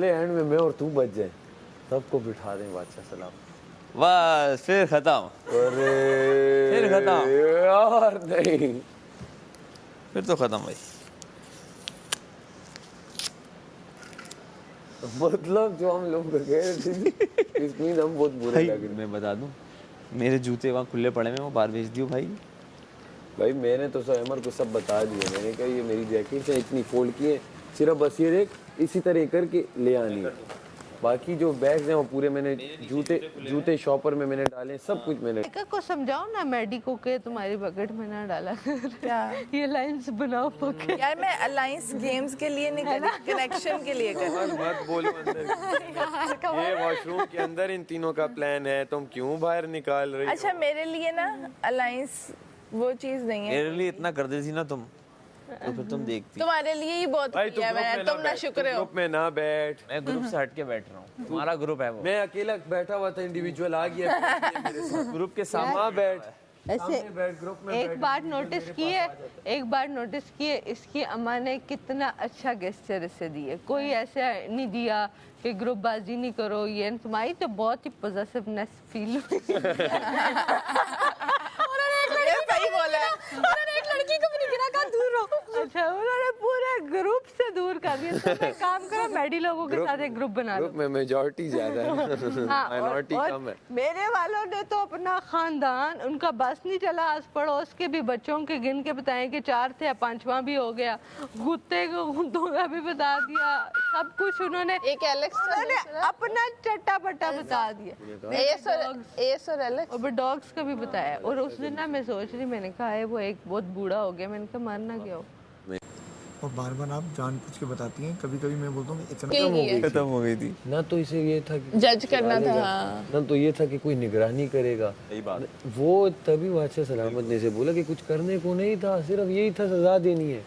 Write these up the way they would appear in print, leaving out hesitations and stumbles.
And में मैं और तू बच जाए, सबको बिठा दें बादशाह सलाम। बस फिर खत्म। अरे फिर खत्म यार नहीं, फिर तो खत्म भाई। मतलब जो हम लोग कह रहे थे इसमें हम बहुत बुरे लग रहे। मैं बता दूं, मेरे जूते वहाँ खुले पड़े हैं, वो बाहर भेज दियो भाई। भाई मैंने तो अमर को सब बता दिया, मैंने कहा ये मेरी जैकेट है, इतनी फोल्ड की है, सिर्फ बस ये देख इसी तरह करके ले आनी है। बाकी जो बैग्स हैं वो पूरे मैंने जूते शॉपर में मैंने डाले, सब कुछ मैंने। को समझाओ ना मैडी को के तुम्हारी बकेट में ना डाला क्या ये लाइंस बनाओ पके। यार मैं अलायंस गेम्स के लिए नहीं कर रही, कनेक्शन के लिए कर रही। मत बोलो अंदर ये वॉशरूम के अंदर इन तीनों का प्लान है, तुम क्यों बाहर निकाल रही हो? अच्छा मेरे लिए ना अलायंस वो चीज नहीं है। मेरे लिए इतना कर देती ना तुम, तो फिर तुम देखती। तुम्हारे लिए ही बहुत किया मैंने, तुम ना शुक्र हो। ग्रुप में ना बैठ, मैं ग्रुप से हट के बैठ रहा हूँ, तुम्हारा ग्रुप है वो। मैं अकेला बैठा हुआ था, इंडिविजुअल आ गया मेरे साथ ग्रुप के सामने बैठ, ऐसे बैठ ग्रुप में। एक बार नोटिस किए इसकी अम्मा ने कितना अच्छा गेस्चर इसे दिए, कोई ऐसे नहीं दिया कि ग्रुप बाजी नहीं करो ये, तुम्हारी तो बहुत ही पॉजिटिवनेस फील हुई। सही बोला है। उन्होंने एक लड़की को भी नहीं गिरा, कहा दूर रहो। अच्छा उन्होंने पूरे ग्रुप से दूर कर दिया। तुम एक काम करो, मैडी लोगों के साथ एक ग्रुप बना लो। ग्रुप में मेजॉरिटी ज्यादा है, माइनॉरिटी कम है। मेरे वालों ने तो अपना खानदान, उनका बस नहीं चला, आस पड़ोस के भी बच्चों के गिन के बताएं कि 4 थे, 5वां भी हो गया, कुत्तों का भी बता दिया, सब कुछ उन्होंने एक एलेक्स अपना चट्टा पट्टा बता दिया। एस और एलेक्स और डॉग्स का भी बताया। और उस दिन ना मैं सोच रही, मैंने कहा है वो एक बहुत बूढ़ा हो गया, मैंने कहा मारना क्या हो। और बार बार आप जानबूझ के बताती हैं, कभी कभी मैं बोलता हूँ खत्म हो गई थी ना, तो इसे ये था कि जज करना था। ना तो ये था कि कोई निगरानी करेगा। सही बात। वो तभी बादशाह सलामत ने से बोला कि कुछ करने को नहीं था, सिर्फ यही था सजा देनी है,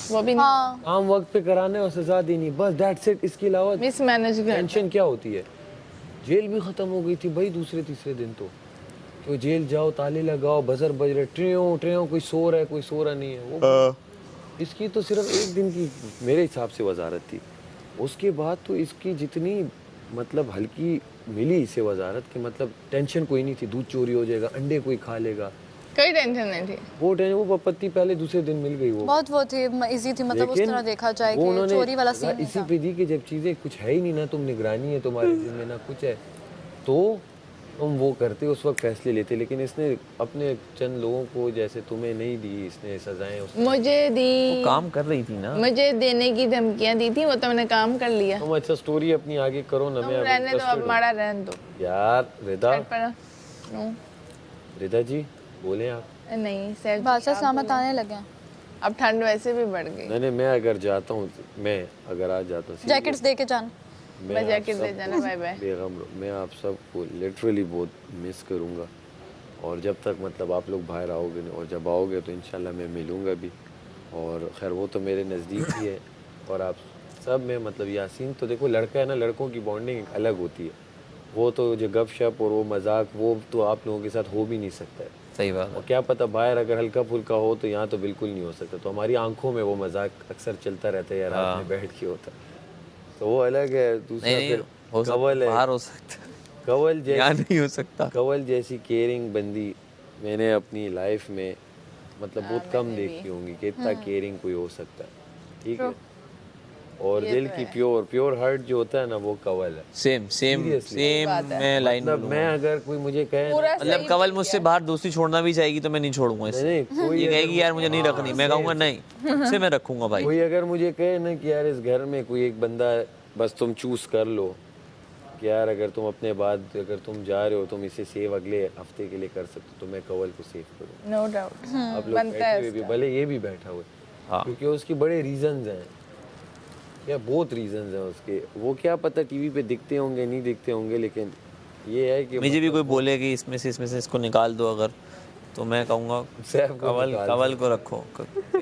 वो भी काम वक्त पे कराना है और सजा देनी है, बस दैट्स इट। इसके अलावा मिसमैनेज कर टेंशन क्या होती है। जेल भी खत्म हो गई थी भाई दूसरे तीसरे दिन तो जेल जाओ, ताले लगाओ, बजर बज रहे, ट्रियों कोई सो रहा है, कोई सो रहा नहीं है। वो इसकी तो सिर्फ एक दिन की मेरे हिसाब से वजारत थी। उसके बाद तो इसकी जितनी मतलब हल्की मिली इसे वजारत के, मतलब टेंशन कोई नहीं थी, दूध चोरी हो जाएगा, अंडे कोई खा लेगा, कोई टेंशन नहीं थी। वो पत्ती पहले दूसरे दिन मिल गई, वो बहुत वो थी, इजी थी, मतलब उस तरह देखा जाए कि चोरी वाला सीन नहीं इसी था। पे दी कि जब चीजें कुछ है ही नहीं ना, तुम निगरानी है तुम्हारे जिम्मे ना कुछ है, तो तुम वो करते उस वक्त फैसले लेते। लेकिन इसने अपने चंद लोगों को, जैसे तुम्हें नहीं दी इसने सजाएं, मुझे दी, वो काम कर रही थी ना, मुझे देने की धमकियां दी थी, वो तो मैंने काम कर लिया। तुम अच्छा स्टोरी अपनी आगे करो ना, मैं रहने दो, अब माड़ा रहने दो यार। नो रिदा जी बोले आप। नहीं सर, बादशाह सलामत आने लगे हैं। अब ठंड वैसे भी बढ़ गई। नहीं मैं अगर जाता हूँ, मैं अगर आज जाता हूँ, जैकेट्स दे के जान, मैं जैकेट दे जाना, बाय बाय। बेगम मैं आप सबको लिटरली बहुत मिस करूँगा, और जब तक मतलब आप लोग बाहर आओगे नहीं, और जब आओगे तो इंशाल्लाह मैं मिलूँगा भी। और खैर वो तो मेरे नज़दीक ही है, और आप सब में मतलब यासीन तो देखो लड़का है ना, लड़कों की बॉन्डिंग अलग होती है, वो तो जो गपशप और वो मजाक वो तो आप लोगों के साथ हो भी नहीं सकता है। सही बात है। और क्या पता बाहर अगर हल्का फुल्का हो तो यहाँ तो बिल्कुल नहीं हो सकता। तो हमारी आंखों में वो मजाक अक्सर चलता रहता है, या रात में बैठ के होता है, तो वो अलग है। दूसरा फिर कवल है, बाहर हो सकता है, कवल यहाँ नहीं हो सकता। कवल जैसी केयरिंग बंदी मैंने अपनी लाइफ में मतलब बहुत कम देखी होंगी कि इतना केयरिंग कोई हो सकता है, ठीक है। और दिल की प्योर हार्ट जो होता है ना, वो कवल है। सेम मैं लाइन मतलब मैं अगर कोई मुझे कहे, मतलब कवल मुझसे बाहर दोस्ती छोड़ना भी चाहेगी तो मैं नहीं छोड़ूंगा इसे। ये कहेगी यार मुझे नहीं रखनी, मैं कहूंगा नहीं, इससे मैं रखूंगा भाई। कोई अगर मुझे कहे ना कि यार इस घर में कोई एक बंदा बस तुम चूज कर लो कि यार अगर तुम अपने बाद अगर तुम जा रहे हो तुम इसे सेव अगले हफ्ते के लिए कर सकते हो, तो मैं कवल को सेव करूँ। नो डाउट आप लोग बैठे हुए भी, भले ये भी बैठा हुआ है, क्योंकि उसकी बड़े रीजंस हैं, या बहुत रीजंस हैं उसके। वो क्या पता टीवी पे दिखते होंगे नहीं दिखते होंगे, लेकिन ये है कि मुझे भी कोई बोले कि इसमें से इसको निकाल दो अगर, तो मैं कहूँगा कवल को रखो।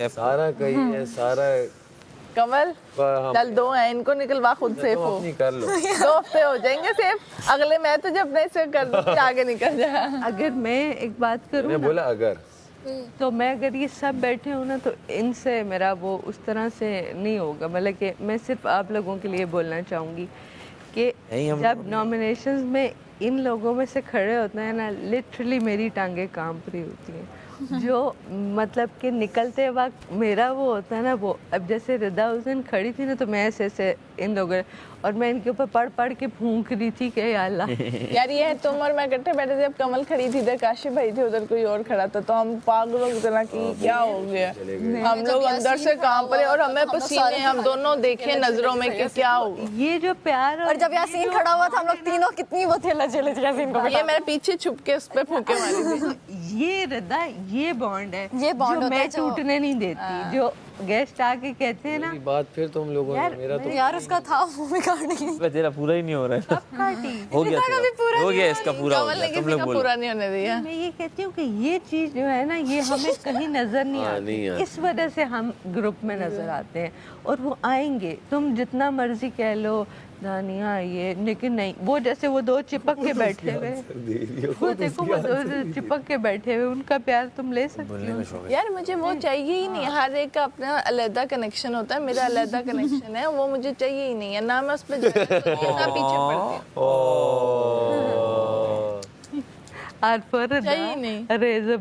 सारा कहीं है, सारा कवल चल 2 हैं, इनको निकलवा खुद सेफ हो, कर लो। 2 हफ्ते हो जाएंगे सेफ, अगले मैं तुझे अपने से कर दूँ, आगे निकल जा। अगर मैं एक बात करूँ, मैंने बोला अगर तो मैं अगर ये सब बैठे हूँ ना तो इनसे मेरा वो उस तरह से नहीं होगा। मतलब कि मैं सिर्फ आप लोगों के लिए बोलना चाहूँगी कि जब नॉमिनेशंस में इन लोगों में से खड़े होते हैं ना, लिटरली मेरी टांगें कांप रही होती हैं। जो मतलब कि निकलते वक्त मेरा वो होता है ना, वो अब जैसे रिदा उस दिन खड़ी थी ना, तो मैं ऐसे ऐसे इन लोगों और मैं इनके ऊपर पढ़ पढ़ के फूंक रही थी कि या अल्लाह। यार ये तुम और मैं इकट्ठे बैठे थे, जब कमल खड़ी थी इधर, काशिफ भाई थे उधर, कोई और खड़ा था, तो हम पागलों की तरह की क्या हो गया, हम लोग अंदर से कांप रहे और हमें पसीने, हम दोनों देखे नजरों में कि क्या होगा। ये जो प्यार और जब यासीन खड़ा हुआ था हम लोग तीनों कितनी वो थे लजे लजे यासीन को। ये मेरे पीछे छुप के उस पे फूंके मारी थी। ये रिदा ये बॉन्ड है, ये bond जो होता मैं है जो- टूटने नहीं देती। जो गेस्ट आके कहते हैं ना, मेरी बात फिर तुम लोगों ने, मेरा तो यार उसका था मुंह में काटने की। तेरा पूरा ही नहीं हो रहा है। काटी। हो गया तेरा, हो गया इसका पूरा हो कमल गया, ने तुम किसी लोग का बोलो। पूरा नहीं होने दिया। मैं ये कहती हूँ कि ये चीज जो है ना, ये हमें कहीं नजर नहीं नहीं आती, इस वजह से हम ग्रुप में नजर आते हैं। और वो आएंगे, तुम जितना मर्जी कह लो दानिया ये, लेकिन नहीं, वो जैसे वो दो चिपक के बैठे हुए, वो देखो वो दो चिपक के बैठे हुए, उनका प्यार तुम ले सकते हो। यार मुझे वो चाहिए ही नहीं, हर एक का अपना अलग कनेक्शन होता है, मेरा अलग कनेक्शन है, वो मुझे चाहिए ही नहीं है, ना मैं उस पर ना पीछे पड़ती हूँ। चाहिए नहीं। अरे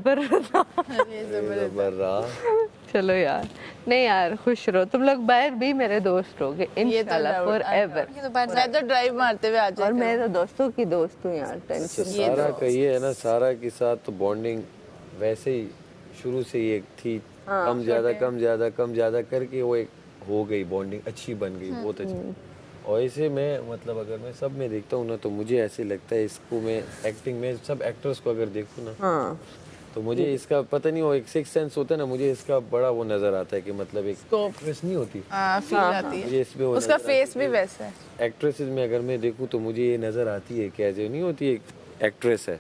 चलो यार, नहीं यार खुश रहो तुम लोग, बाहर भी मेरे दोस्त रहोगे इंशाल्लाह फॉर एवर। ये तो बाहर मैं तो ड्राइव मारते हुए आ और जाए। मैं तो दोस्तों की दोस्त हूँ यार, टेंशन। सारा का ये है ना, सारा के साथ तो बॉन्डिंग वैसे ही शुरू से ही एक थी, कम ज्यादा करके वो एक हो गई, बॉन्डिंग अच्छी बन गई, बहुत अच्छी। और ऐसे मैं मतलब अगर मैं सब में देखता हूँ ना, तो मुझे ऐसे लगता है इसको, मैं एक्टिंग में सब एक्टर्स को अगर देखूँ ना, हाँ तो मुझे इसका पता नहीं, वो एक सिक्स सेंस होता है ना, मुझे इसका बड़ा वो नजर आता है कि मतलब एक एक्ट्रेस नहीं होती, फील आती है, मुझे इसमें वो उसका नजर फेस भी वैसा है। एक्ट्रेसेस में अगर मैं देखूं तो मुझे ये नज़र आती है कि ऐसे नहीं होती, एक एक्ट्रेस है।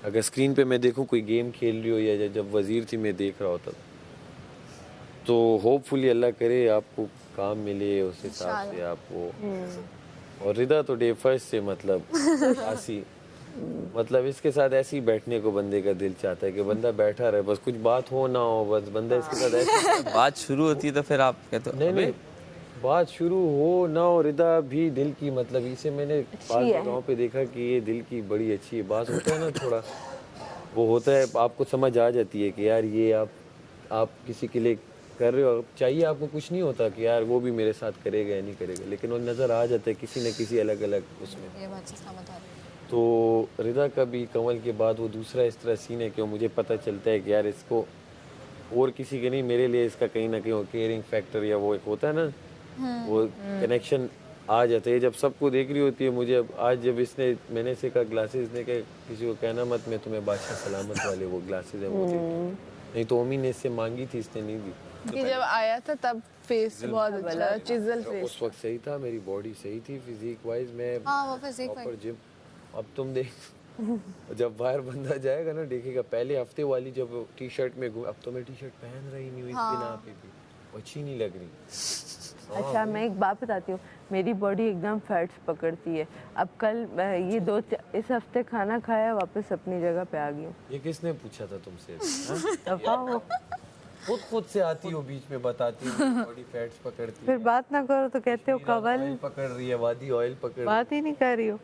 अगर स्क्रीन पे मैं देखूं कोई गेम खेल रही हो, या जब वजीर थी मैं देख रहा होता, तो होपफुली अल्लाह करे आपको काम मिले उस हिसाब से आपको। और रिदा तो डे फर्स्ट से मतलब आसी, मतलब इसके साथ ऐसे ही बैठने को बंदे का दिल चाहता है कि बंदा बैठा रहे, बस कुछ बात हो ना हो, बस बंदा इसके साथ ऐसे बात शुरू होती है तो फिर आप कहते हो नहीं, बात शुरू हो ना हो, रिदा भी दिल की, मतलब इसे मैंने बात जगहों पे देखा कि ये दिल की बड़ी अच्छी है। बात होता है ना थोड़ा वो होता है, आपको समझ आ जाती है कि यार ये आप किसी के लिए कर रहे हो, चाहिए आपको कुछ नहीं होता कि यार वो भी मेरे साथ करेगा या नहीं करेगा, लेकिन वो नज़र आ जाता है किसी न किसी अलग अलग उसमें। ये बात से समझ आ रही है। तो रिदा का भी कमल के बाद वो दूसरा इस तरह सीन है कि वो मुझे पता चलता है कि यार इसको और किसी के नहीं, मेरे लिए इसका कहीं ना कहीं वो केयरिंग फैक्टर या वो एक होता है ना, वो कनेक्शन आ जाता है जब सबको देख रही होती है। मुझे अब आज जब इसने, मैंने से कहा ग्लासेस ने, कहा किसी को कहना मत, मैं तुम्हें बादशाह सलामत वाले वो ग्लासेस है वो दे, नहीं तो अम्मी ने इससे मांगी थी, इसने नहीं दी। कि जब आया था तब फेस बहुत अच्छा, चिजल फेस। उस वक्त सही था, मेरी बॉडी सही थी फिजिक वाइज, मैं हाँ वो फिजिक प्रॉपर जिम। अब तुम देख जब बाहर बंदा जाएगा ना, देखेगा पहले हफ्ते वाली जब टी शर्ट में अब तो मैं टी शर्ट पहन रही नहीं हूँ इस बिना पे भी, अच्छी नहीं लग रही। अच्छा मैं एक बात बताती हूँ, मेरी बॉडी एकदम फैट्स पकड़ती है। अब कल ये इस हफ्ते खाना खाया, वापस अपनी जगह पे आ गई हूँ। ये किसने पूछा था तुमसे? दफा हो, खुद से आती हो, बीच में बताती हो बॉडी फैट्स पकड़ती फिर है, बात ना करो तो कहते हो कवल ऑयल पकड़ रही है, वादी ऑयल पकड़। बात ही नहीं कर रही हो।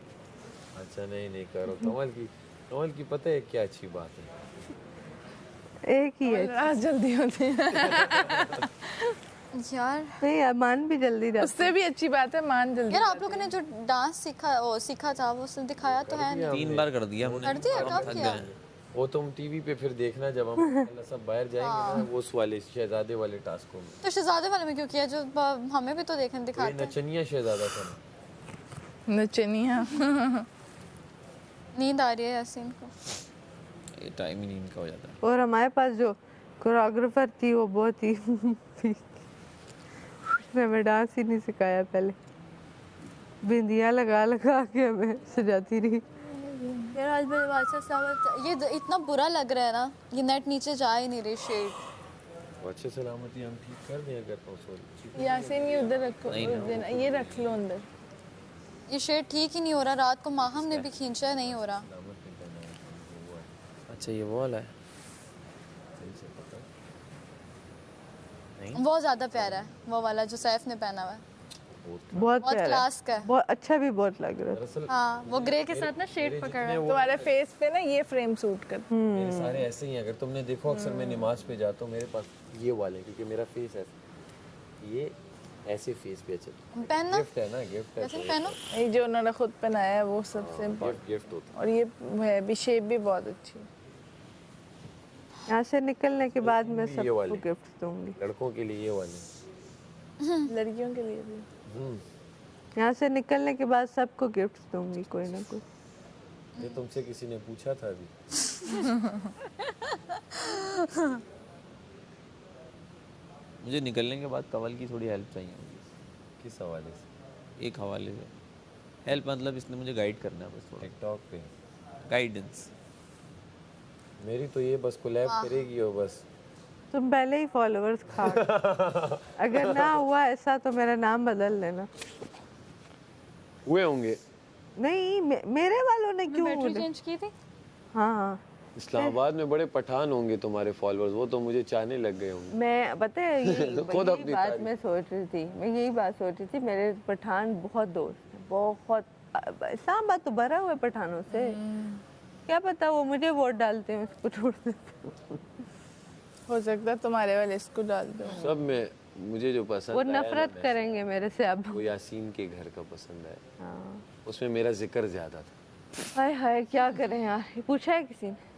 अच्छा नहीं करो, कमल की पता है क्या अच्छी बात है, एक ही है आज जल्दी होती है। यार। नहीं यार, मान भी जल्दी जाता उससे भी अच्छी बात है, मान जल्दी। यार आप लोगों ने जो डांस सीखा था वो दिखाया तो है नहीं। 3 बार कर दिया हमने। कर दिया, कब किया? वो तुम टीवी पे फिर देखना जब हम सब बाहर जाएंगे ना, वो उस वाले शहजादे वाले टास्कों में। तो शहजादे वाले में क्यों किया, जो हमें भी तो देखने ये दिखाते हैं। नचनिया शहजादा था ना। नचनिया। नींद आ रही है यासीन को। ये टाइम ही नींद का हो जाता है। और हमारे पास जो कोरियोग्राफर थी वो बहुत ही उसने हमें डांस ही नहीं सिखाया, पहले बिंदियाँ लगा के हमें सजाती रही। यार आज मेरे बादशाह साहब, ये इतना बुरा लग रहा है ना, ये नेट नीचे जा ही नहीं रही शेड। अच्छे सलामती हम ठीक कर दें अगर तो। यासीन ये उधर रखो, ये रख लो अंदर। ये शेड ठीक ही नहीं हो रहा, रात को माहम ने भी खींचा, नहीं हो रहा। अच्छा ये वो वाला है। वो ज्यादा प्यारा है, वो वाला जो सैफ ने पहना हुआ है, बहुत बहुत प्यारा क्लास का है। बहुत अच्छा भी बहुत लग रहा है। दरअसल हाँ, वो ग्रे के साथ ना शेड पकड़ रहा है। तुम्हारे फेस पे ना ये फ्रेम सूट कर। मेरे सारे ऐसे ही हैं। अगर तुमने देखो अक्सर मैं नमाज पे जाता हूँ, मेरे पास ये वाले, क्योंकि मेरा फेस ऐसा, ये ऐसे फेस पे अच्छा पहनना, गिफ्ट है ना, गिफ्ट है। जैसे पहनो। ये जो उन्होंने खुद पहनाया है वो सबसे इम्पोर्टेंट। गिफ्ट होता और ये है भी, शेप भी बहुत अच्छी है। यहाँ से निकलने के बाद मैं ये सबको वाले। गिफ्ट दूंगी। है। लड़कों के लिए ये वाले। लड़कियों के लिए भी। यहाँ से निकलने के बाद सबको गिफ्ट दूंगी, कोई ना कोई। ये तुमसे किसी ने पूछा था अभी? मुझे निकलने के बाद कवल की थोड़ी हेल्प चाहिए होगी, किस हवाले से? एक हवाले से हेल्प, मतलब इसने मुझे गाइड करना है बस थोड़ा, टिकटॉक पे गाइडेंस। मेरी तो ये बस कोलैब करेगी और बस। तुम पहले ही फॉलोअर्स खा गए। अगर ना हुआ ऐसा तो मेरा नाम बदल लेना। हुए होंगे। नहीं मेरे वालों ने क्यों बैटरी चेंज की थी। हाँ इस्लामाबाद में बड़े पठान होंगे तुम्हारे फॉलोअर्स, वो तो मुझे चाहने लग गए होंगे। मैं पता है खुद यही अपनी बात तारीफ। मैं सोच रही थी, मैं यही बात सोच रही थी। मेरे पठान बहुत दोस्त हैं, बहुत। इस्लामाबाद तो भरा हुआ है पठानों से। क्या पता वो मुझे वोट डालते हैं, उसको छोड़ देते हैं। हो सकता है तुम्हारे वाले इसको डाल दो। सब में मुझे जो पसंद वो आया ना, नफरत करेंगे मेरे से अब। वो यासीन के घर का पसंद है। हाँ। उसमें मेरा जिक्र ज्यादा था। हाय हाय क्या करें यार, ये पूछा है किसी ने?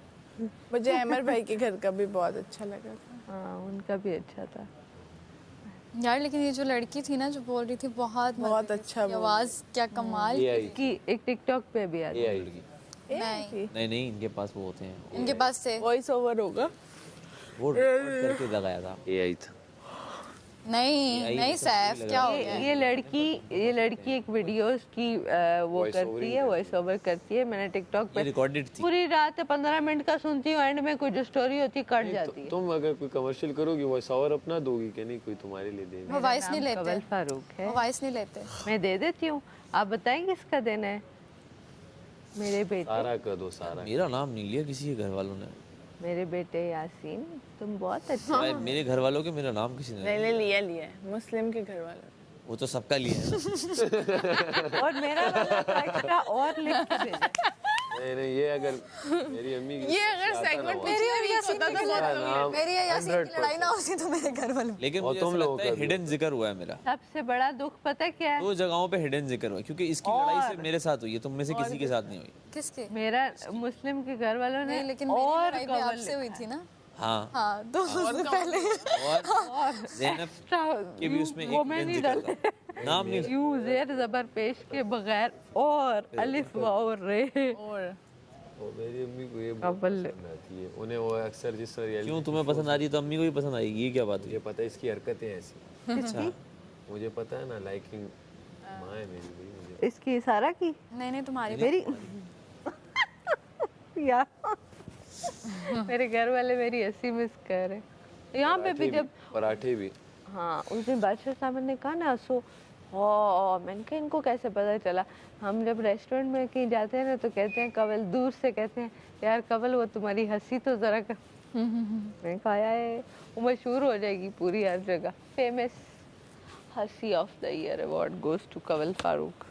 मुझे अमर भाई के घर का भी बहुत अच्छा लगा था। हाँ उनका भी अच्छा था यार लेकिन ये जो लड़की थी ना जो बोल रही थी, बहुत बहुत अच्छा बोल आवाज क्या कमाल ये आई कि एक टिकटॉक पे भी आता ये है। आई नहीं, नहीं, इनके पास वो होते हैं, इनके पास से वॉइस ओवर होगा। वो रिकॉर्ड करके लगाया था। ये आई था। नहीं सैफ क्या हो गया। ये लड़की एक वीडियोस की वो करती है, वॉइस ओवर करती है। मैंने टिकटॉक ये पे रिकॉर्डेड थी। पूरी रात 15 मिनट का सुनती हूँ, एंड में कोई जो स्टोरी होती है कट जाती है। तुम अगर कोई कमर्शियल करोगी वॉइस ओवर अपना दोगी कि नहीं, कोई तुम्हारे लिए देगी? वो वॉइस नहीं लेते, कवल फारूक है, वो वॉइस नहीं लेते। मैं दे देती हूँ। आप बताएंगे किसका देना है? मेरे बेटे, सारा कर दो, सारा। मेरा नाम नहीं लिया किसी के घर वालों ने। मेरे बेटे यासीन, तुम बहुत अच्छे। भाई, मेरे घर वालों के मेरा नाम किसी ने नहीं मैंने लिया मुस्लिम के घर वालों ने। वो तो सबका लिया है ना। और मेरा वाला तो एक्स्ट्रा और लिख के भेजा। नहीं ये अगर मेरी अम्मी की ये अगर सेगमेंट मेरी और यासीन पता तो बहुत मेरी और यासीन की लड़ाई ना होती तो मेरे घर वालों। लेकिन और मुझे तुम ऐसा लोगों लगता है का भी हिडन जिक्र हुआ है मेरा। सबसे बड़ा दुख पता क्या है? 2 जगहों पे हिडन जिक्र हुआ है, क्योंकि इसकी लड़ाई से मेरे साथ हुई है, तुम में से किसी के साथ नहीं हुई। किसके? मेरा मुस्लिम के घर वालों ने नहीं लेकिन मेरी और लड़ाई भी आपसे हुई थी ना। हाँ, हाँ तो उससे पहले और ज़ैनब के भी उसमें वो एक मैं हिडन नहीं जिक्र था। नाम नहीं यूं जेर जबर पेश के बगैर और अलिफ वाव रे। और और मेरी अम्मी को ये बहुत कवल। पसंद आती है। उन्हें वो अक्सर जिस तरह क्यों तुम्हें पसंद आ रही है तो अम्मी को भी पसंद आएगी, ये क्या बात है? मुझे पता है इसकी हरकतें ऐसी। अच्छा, मुझे पता है ना, लाइकिंग माँ है मेरी भाई। मुझे इसकी सारा की नहीं तुम्हारी मेरी यार मेरे घर वाले मेरी हंसी मिस कर रहे। यहाँ पे भी जब पराठे भी हाँ उस दिन बादशाह साहब ने कहा ना सो, हाँ मैंने कहा इनको कैसे पता चला। हम जब रेस्टोरेंट में कहीं जाते हैं ना तो कहते हैं कवल, दूर से कहते हैं यार कवल वो तुम्हारी हंसी तो जरा कर। मैंने कहा है वो मशहूर हो जाएगी पूरी हर जगह। फेमस हंसी of the year award goes to Kawal Farooq.